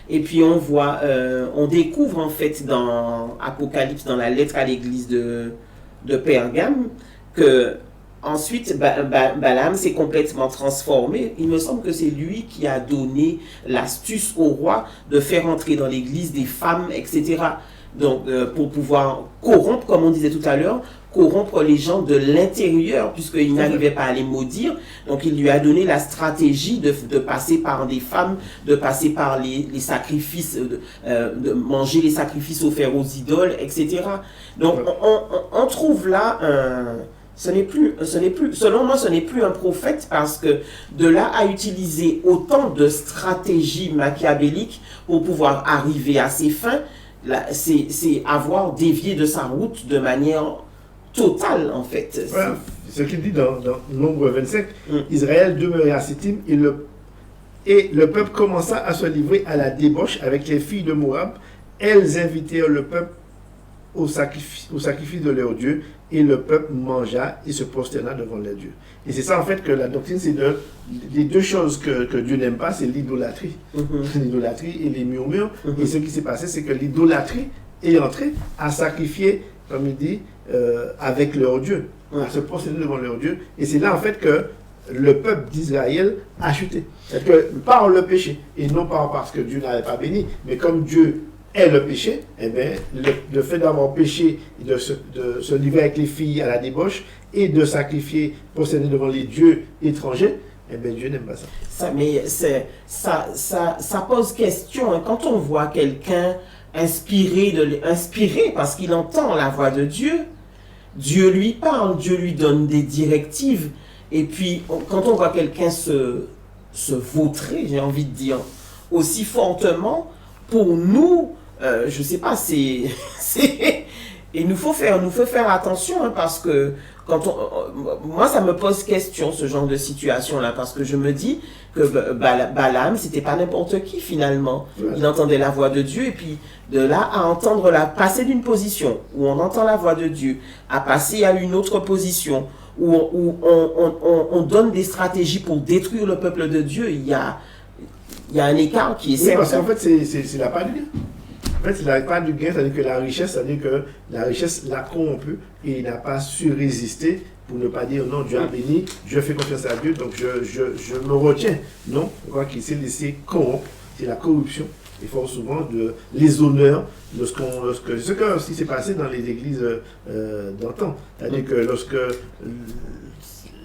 Et puis on découvre en fait dans Apocalypse, dans la lettre à l'église de Pergame, que ensuite, Balaam s'est complètement transformé. Il me semble que c'est lui qui a donné l'astuce au roi de faire entrer dans l'église des femmes, etc. Donc, pour pouvoir corrompre, comme on disait tout à l'heure, corrompre les gens de l'intérieur, puisqu'il n'arrivait pas à les maudire. Donc, il lui a donné la stratégie de passer par des femmes, de passer par les sacrifices, de manger les sacrifices offerts aux idoles, etc. Donc, on trouve là selon moi, ce n'est plus un prophète, parce que de là à utiliser autant de stratégies machiavéliques pour pouvoir arriver à ses fins, c'est avoir dévié de sa route de manière totale, en fait. Voilà. Ce qu'il dit dans Nombre 25, Israël demeurait à Sittim et le peuple commença à se livrer à la débauche avec les filles de Moab. Elles invitèrent le peuple au sacrifice de leur Dieu, et le peuple mangea et se prosterna devant leur Dieu. Et c'est ça en fait que la doctrine, c'est les deux choses que Dieu n'aime pas, c'est l'idolâtrie. L'idolâtrie et les murmures. Et ce qui s'est passé, c'est que l'idolâtrie est entrée à sacrifier, comme il dit, avec leur Dieu, à se prosterner devant leur Dieu. Et c'est là en fait que le peuple d'Israël a chuté. C'est que par le péché, et non pas parce que Dieu n'avait pas béni, mais comme Dieu est le péché, eh bien, le fait d'avoir péché, de se livrer avec les filles à la débauche et de sacrifier, procéder devant les dieux étrangers, eh bien, Dieu n'aime pas ça. Ça pose question. Hein. Quand on voit quelqu'un inspiré parce qu'il entend la voix de Dieu, Dieu lui parle, Dieu lui donne des directives. Et puis, quand on voit quelqu'un se vautrer, j'ai envie de dire, aussi fortement, pour nous, je sais pas, il nous faut faire attention, hein, parce que moi, ça me pose question, ce genre de situation-là, parce que je me dis que Balaam, c'était pas n'importe qui, finalement. Il entendait la voix de Dieu, et puis de là à passer d'une position où on entend la voix de Dieu, à passer à une autre position, où on donne des stratégies pour détruire le peuple de Dieu, il y a un écart qui est certain. Parce qu'en fait, c'est la part du gain. En fait, c'est la part du gain, c'est-à-dire que la richesse l'a corrompu et il n'a pas su résister pour ne pas dire non, Dieu a béni, je fais confiance à Dieu, donc je me retiens. Non, je crois qu'il s'est laissé corrompre, c'est la corruption. Et fort souvent les honneurs ce qui s'est passé dans les églises d'antan. C'est-à-dire que lorsque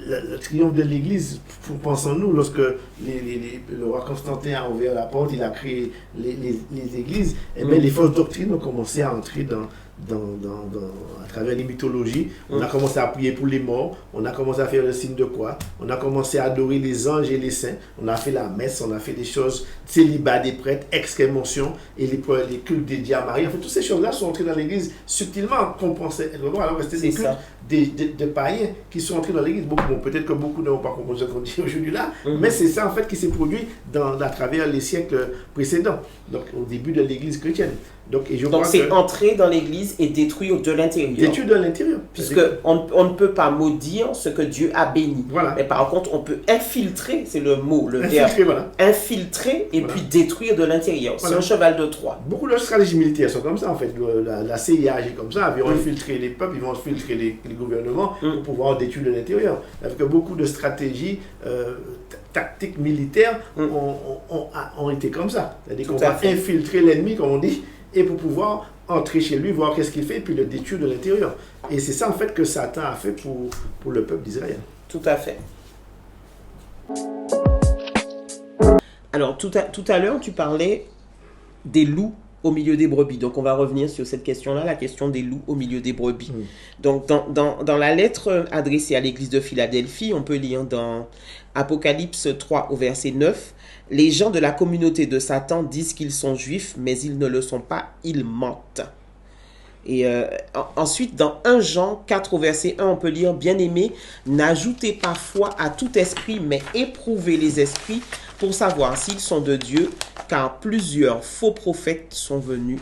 le triomphe de l'église, pensons-nous, lorsque le roi Constantin a ouvert la porte, il a créé les églises, et bien les fausses doctrines ont commencé à entrer à travers les mythologies. On a commencé à prier pour les morts, on a commencé à faire le signe de croix, on a commencé à adorer les anges et les saints, on a fait la messe, on a fait des choses, célibat des prêtres, excrémention et les cultes dédiés à Marie. En fait, toutes ces choses-là sont entrées dans l'église subtilement, qu'on pensait, alors que c'était des cultes de païens qui sont entrés dans l'église. Peut-être que beaucoup n'ont pas compris ce qu'on dit aujourd'hui là, mais c'est ça en fait qui s'est produit à travers les siècles précédents, donc au début de l'église chrétienne. Donc c'est entrer dans l'église et détruire de l'intérieur. Détruire de l'intérieur. Puisqu'on ne peut pas maudire ce que Dieu a béni. Voilà. Mais par contre, on peut infiltrer, c'est le mot, le verbe. Infiltrer et puis détruire de l'intérieur. C'est un cheval de Troie. Beaucoup de stratégies militaires sont comme ça en fait. La CIA agit comme ça. Ils vont infiltrer les peuples, ils vont infiltrer les gouvernements pour pouvoir détruire de l'intérieur. Parce que beaucoup de stratégies tactiques militaires ont été comme ça. C'est-à-dire qu'on va infiltrer l'ennemi, comme on dit, et pour pouvoir entrer chez lui, voir qu'est-ce qu'il fait, et puis le détruire de l'intérieur. Et c'est ça en fait que Satan a fait pour le peuple d'Israël. Tout à fait. Alors, tout à l'heure, tu parlais des loups au milieu des brebis. Donc, on va revenir sur cette question-là, la question des loups au milieu des brebis. Donc, dans la lettre adressée à l'église de Philadelphie, on peut lire dans Apocalypse 3 au verset 9, « Les gens de la communauté de Satan disent qu'ils sont juifs, mais ils ne le sont pas, ils mentent. » Et ensuite, dans 1 Jean 4 au verset 1, on peut lire « Bien-aimés, n'ajoutez pas foi à tout esprit, mais éprouvez les esprits pour savoir s'ils sont de Dieu, car plusieurs faux prophètes sont venus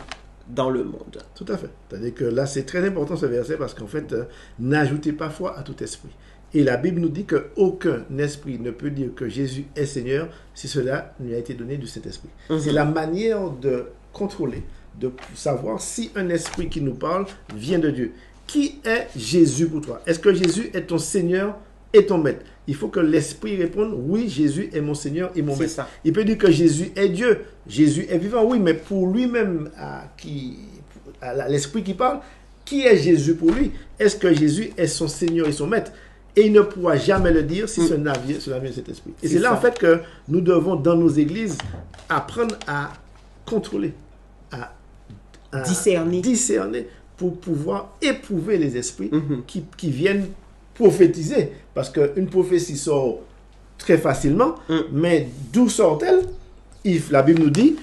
dans le monde. » Tout à fait. C'est-à-dire que là, c'est très important ce verset parce qu'en fait, n'ajoutez pas foi à tout esprit. Et la Bible nous dit qu'aucun esprit ne peut dire que Jésus est Seigneur si cela lui a été donné du Saint-Esprit. C'est la manière de contrôler, de savoir si un esprit qui nous parle vient de Dieu. Qui est Jésus pour toi? Est-ce que Jésus est ton Seigneur et ton Maître? Il faut que l'esprit réponde, oui, Jésus est mon Seigneur et mon Maître. Ça. Il peut dire que Jésus est Dieu, Jésus est vivant, oui, mais pour lui-même, à l'esprit qui parle, qui est Jésus pour lui? Est-ce que Jésus est son Seigneur et son Maître? Et il ne pourra jamais le dire si cela vient de cet esprit. Et c'est là, en fait, que nous devons, dans nos églises, apprendre à contrôler, à discerner pour pouvoir éprouver les esprits qui viennent prophétiser. Parce qu'une prophétie sort très facilement, mais d'où sort-elle? La Bible nous dit,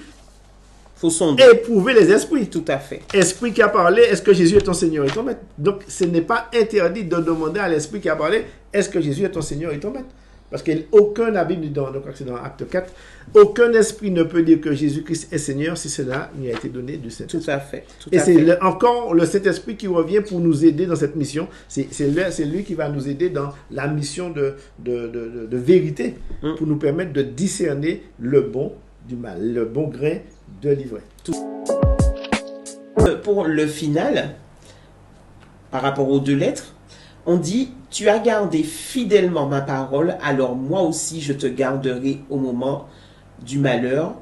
faut sonder. Éprouver les esprits. Tout à fait. Esprit qui a parlé, est-ce que Jésus est ton Seigneur et ton Maître? Donc, ce n'est pas interdit de demander à l'esprit qui a parlé, est-ce que Jésus est ton Seigneur et ton Maître? Parce qu'aucun, la Bible dit je crois que c'est dans Acte 4, aucun esprit ne peut dire que Jésus-Christ est Seigneur si cela lui a été donné du Saint-Esprit. Tout à fait. Et c'est encore le Saint-Esprit qui revient pour nous aider dans cette mission. C'est lui qui va nous aider dans la mission de vérité, pour nous permettre de discerner le bon du mal, le bon grain de l'ivraie. Pour le final, par rapport aux 2 lettres, on dit « Tu as gardé fidèlement ma parole, alors moi aussi je te garderai au moment du malheur,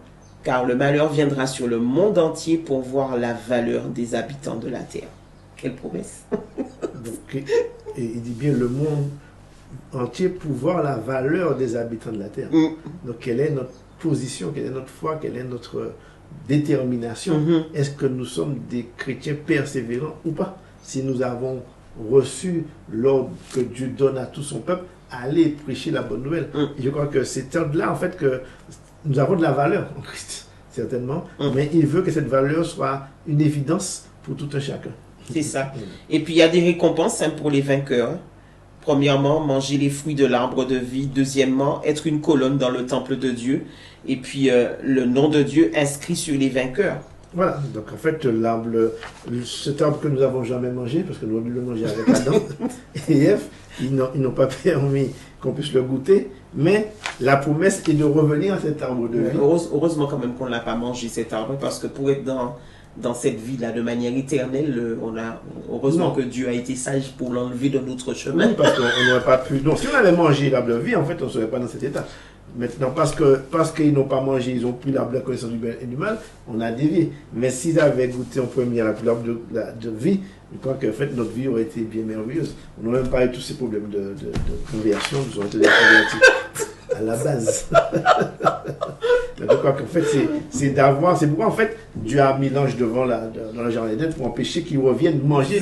car le malheur viendra sur le monde entier pour voir la valeur des habitants de la terre. » Quelle promesse. Donc, et il dit bien le monde entier pour voir la valeur des habitants de la terre. Donc quelle est notre position, quelle est notre foi, quelle est notre détermination? Est-ce que nous sommes des chrétiens persévérants ou pas? Si nous avons reçu l'ordre que Dieu donne à tout son peuple, aller prêcher la bonne nouvelle. Et je crois que c'est là en fait que nous avons de la valeur en Christ, certainement, mais il veut que cette valeur soit une évidence pour tout un chacun. C'est ça. Et puis il y a des récompenses pour les vainqueurs. Premièrement, manger les fruits de l'arbre de vie. Deuxièmement, être une colonne dans le temple de Dieu. Et puis le nom de Dieu inscrit sur les vainqueurs. Voilà, donc en fait, cet arbre que nous n'avons jamais mangé, parce que nous avons dû le manger avec Adam et Ève, ils n'ont pas permis qu'on puisse le goûter, mais la promesse est de revenir à cet arbre de vie. Heureusement quand même qu'on ne l'a pas mangé cet arbre, parce que pour être dans cette vie-là de manière éternelle, heureusement que Dieu a été sage pour l'enlever de notre chemin. Oui, parce qu'on n'aurait pas pu... Donc si on avait mangé l'arbre de vie, en fait, on ne serait pas dans cet état. Maintenant, parce qu'ils n'ont pas mangé, ils ont pris l'arbre de la connaissance du bien et du mal, on a dévié. Mais s'ils avaient goûté en premier à l'arbre de vie, je crois qu'en fait, notre vie aurait été bien merveilleuse. On n'aurait même pas eu tous ces problèmes de conversion, nous aurions été convertis à la base. Je crois qu'en fait, c'est pourquoi en fait, Dieu a mis l'ange dans le jardin d'Éden pour empêcher qu'il revienne manger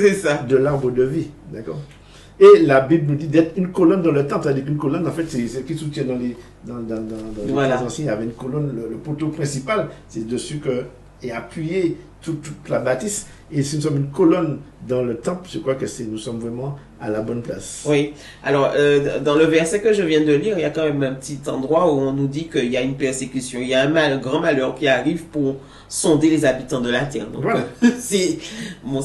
de l'arbre de vie. D'accord? Et la Bible nous dit d'être une colonne dans le temple, c'est-à-dire qu'une colonne, en fait, c'est ce qui soutient dans les anciens. Il y avait une colonne, le poteau principal, c'est dessus que est appuyé toute la bâtisse. Et si nous sommes une colonne dans le temple, je crois que nous sommes vraiment à la bonne place. Oui. Alors, dans le verset que je viens de lire, il y a quand même un petit endroit où on nous dit qu'il y a une persécution, il y a un grand malheur qui arrive pour sonder les habitants de la terre. Donc, voilà. C'est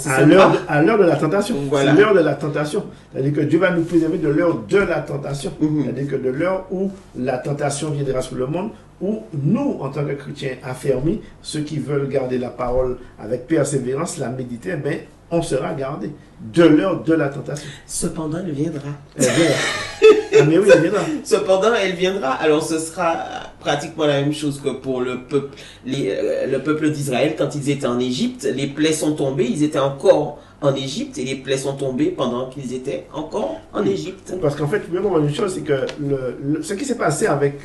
à l'heure de la tentation. Voilà. C'est l'heure de la tentation. C'est-à-dire que Dieu va nous préserver de l'heure de la tentation. C'est-à-dire que de l'heure où la tentation viendra sur le monde, où nous, en tant que chrétiens affermis, ceux qui veulent garder la parole avec persévérance, la méditer, ben, on sera gardé de l'heure de la tentation. Cependant, elle viendra. Elle viendra. Ah, mais oui, elle viendra. Cependant, elle viendra. Alors, ce sera pratiquement la même chose que pour le peuple d'Israël quand ils étaient en Égypte. Les plaies sont tombées, ils étaient encore en Égypte et les plaies sont tombées pendant qu'ils étaient encore en Égypte. Parce qu'en fait, une chose, c'est que ce qui s'est passé avec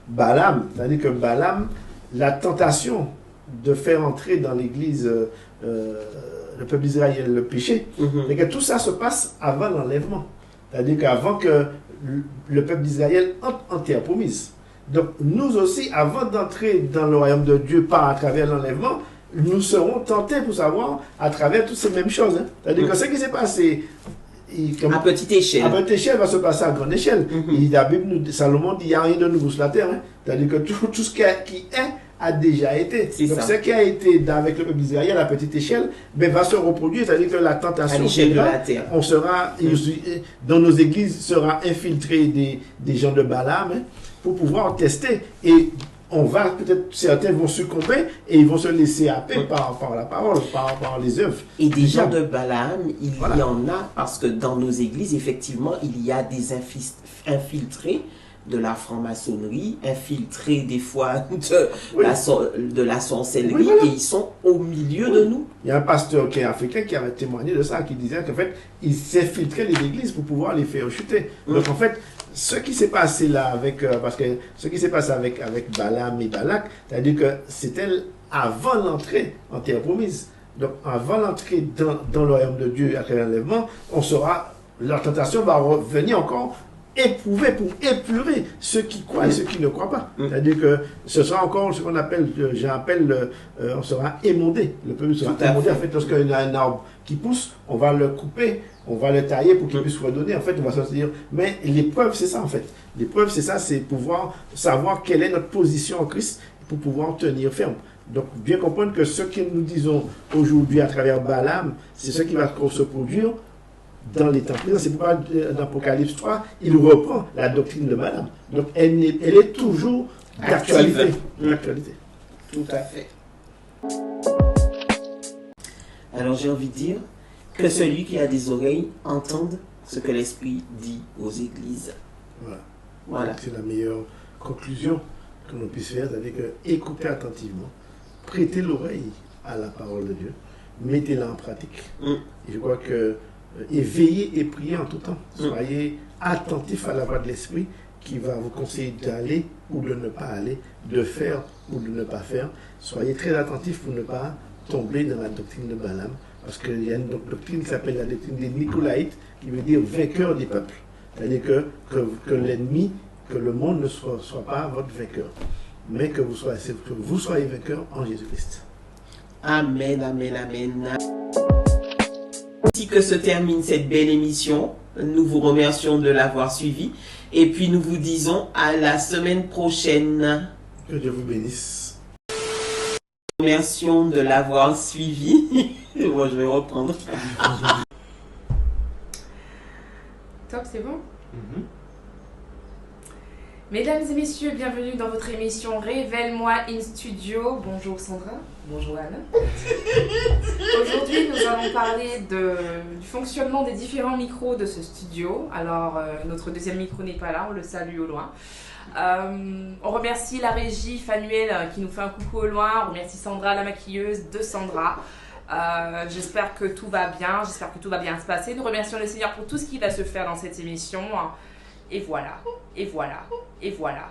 Balaam, c'est-à-dire que Balaam, la tentation de faire entrer dans l'église le peuple d'Israël le péché, mais que tout ça se passe avant l'enlèvement. C'est-à-dire qu'avant que le peuple d'Israël entre en terre promise. Donc nous aussi, avant d'entrer dans le royaume de Dieu à travers l'enlèvement, nous serons tentés pour savoir à travers toutes ces mêmes choses. C'est-à-dire que ce qui s'est passé à petite échelle. À petite échelle va se passer à grande échelle. La Bible, Salomon dit qu'il n'y a rien de nouveau sur la terre. C'est-à-dire que tout ce qui est a déjà été. Donc ce qui a été avec le peuple d'Israël à petite échelle va se reproduire. C'est-à-dire que la tentation à l'échelle de la terre. On sera, dans nos églises, sera infiltré des gens de Balaam pour pouvoir tester. Et certains vont succomber et ils vont se laisser happer par la parole, par les œuvres. Et des gens de Balaam, il y en a, parce que dans nos églises, effectivement, il y a des infiltrés de la franc-maçonnerie, infiltrés des fois de la sorcellerie, et ils sont au milieu de nous. Il y a un pasteur qui est africain qui avait témoigné de ça, qui disait qu'en fait, il s'infiltrait les églises pour pouvoir les faire chuter. Donc en fait, ce qui s'est passé là avec Balaam et Balak, c'est-à-dire que c'était avant l'entrée en terre promise. Donc avant l'entrée dans le royaume de Dieu à travers l'enlèvement, leur tentation va revenir encore éprouver, pour épurer ceux qui croient et ceux qui ne croient pas. C'est-à-dire que ce sera encore ce qu'on appelle, on sera émondé. Le peuple sera émondé. En fait, lorsqu'il y a un arbre qui pousse, on va le couper, on va le tailler pour qu'il puisse redonner. En fait, on va se dire, mais l'épreuve, c'est ça en fait. L'épreuve, c'est ça, c'est pouvoir savoir quelle est notre position en Christ pour pouvoir tenir ferme. Donc, bien comprendre que ce que nous disons aujourd'hui à travers Balaam, c'est ce qui va se produire dans les temps présents. C'est pourquoi dans Apocalypse 3, il reprend la doctrine de Balaam. Donc, elle est toujours d'actualité. Tout à fait. Alors, j'ai envie de dire que celui qui a des oreilles entende ce que l'Esprit dit aux églises. Voilà. C'est la meilleure conclusion que l'on puisse faire, c'est-à-dire que écoutez attentivement, prêtez l'oreille à la parole de Dieu, mettez-la en pratique. Et je crois que et veillez et priez en tout temps. Soyez attentifs à la voix de l'Esprit qui va vous conseiller d'aller ou de ne pas aller, de faire ou de ne pas faire. Soyez très attentifs pour ne pas tomber dans la doctrine de Balaam, parce qu'il y a une doctrine qui s'appelle la doctrine des Nicolaïtes, qui veut dire vainqueur des peuples. C'est-à-dire que l'ennemi, que le monde ne soit pas votre vainqueur, mais que vous soyez vainqueur en Jésus-Christ. Amen, amen, amen. Ainsi que se termine cette belle émission, nous vous remercions de l'avoir suivi et puis nous vous disons à la semaine prochaine. Que Dieu vous bénisse. Nous remercions de l'avoir suivi. Moi, je vais reprendre. Top, c'est bon? Mesdames et messieurs, bienvenue dans votre émission Révèle-moi in Studio. Bonjour Sandra. Bonjour Anne. Aujourd'hui, nous allons parler du fonctionnement des différents micros de ce studio. Alors, notre deuxième micro n'est pas là, on le salue au loin. On remercie la régie Fanuel qui nous fait un coucou au loin. On remercie Sandra, la maquilleuse de Sandra. J'espère que tout va bien, j'espère que tout va bien se passer. Nous remercions le Seigneur pour tout ce qui va se faire dans cette émission. Et voilà, et voilà, et voilà.